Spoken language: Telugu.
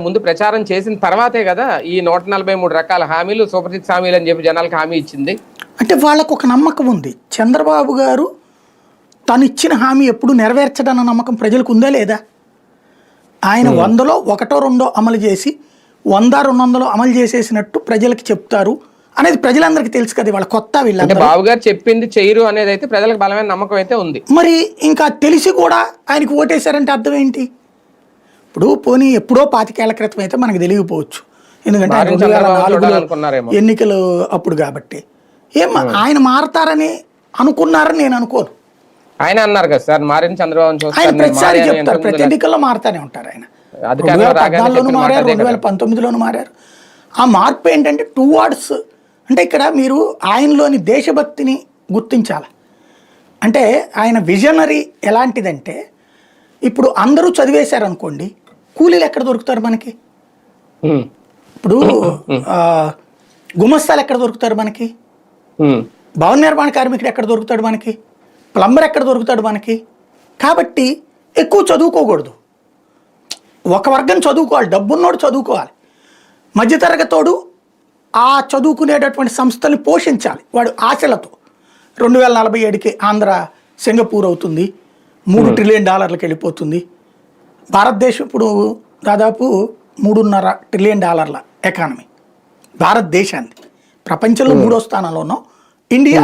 ముందు ప్రచారం చేసిన తర్వాతే కదా ఈ 143 రకాల హామీలు సూపర్ సిక్స్ హామీలు అని చెప్పి జనాలకు హామీ ఇచ్చింది. అంటే వాళ్ళకు ఒక నమ్మకం ఉంది, చంద్రబాబు గారు తను ఇచ్చిన హామీ ఎప్పుడు నెరవేర్చడన్న నమ్మకం ప్రజలకు ఉందా లేదా? ఆయన 100లో 1, 2 అమలు చేసి 100, 200 అమలు చేసేసినట్టు ప్రజలకు చెప్తారు అనేది ప్రజలందరికీ తెలుసు కదా. వాళ్ళ కొత్త వీళ్ళందరూ బాబు గారు చెప్పింది చేయరు అనేది అయితే ప్రజలకు బలమైన నమ్మకం అయితే ఉంది. మరి ఇంకా తెలిసి కూడా ఆయనకు ఓటేశారంటే అర్థం ఏంటి? ఇప్పుడు పోనీ ఎప్పుడో 25 ఏళ్ల క్రితం అయితే మనకు తెలియకపోవచ్చు, ఎందుకంటే 2004 ఎన్నికలు అప్పుడు కాబట్టి. ఆయన మారతారని అనుకున్నారని నేను అనుకోను. ఆయన అన్నారు కదా సార్, మారిన చంద్రబాబు ఆయన ప్రతిసారి చెప్తారు, ప్రతి ఎన్నికల్లో మారుతానే ఉంటారు. ఆయన 2014లోనూ మారారు, 2019లోనూ మారారు. ఆ మార్పు ఏంటంటే టువార్డ్స్, అంటే ఇక్కడ మీరు ఆయనలోని దేశభక్తిని గుర్తించాలి. అంటే ఆయన విజనరీ ఎలాంటిదంటే, ఇప్పుడు అందరూ చదివేశారనుకోండి, కూలీలు ఎక్కడ దొరుకుతారు మనకి? ఇప్పుడు గుమస్తాలు ఎక్కడ దొరుకుతారు మనకి? భవన నిర్మాణ కార్మికుడు ఎక్కడ దొరుకుతాడు మనకి? ప్లంబర్ ఎక్కడ దొరుకుతాడు మనకి? కాబట్టి ఎక్కువ చదువుకోకూడదు, ఒక వర్గం చదువుకోవాలి, డబ్బున్నోడు చదువుకోవాలి, మధ్యతరగతోడు ఆ చదువుకునేటటువంటి సంస్థల్ని పోషించాలి వాడు ఆశలతో. 2047కి ఆంధ్ర సింగపూర్ అవుతుంది, $3 ట్రిలియన్ వెళ్ళిపోతుంది. భారతదేశం ఇప్పుడు దాదాపు $3.5 ట్రిలియన్ ఎకానమీ భారతదేశాన్ని, ప్రపంచంలో 3వ స్థానంలో ఉన్నాం. ఇండియా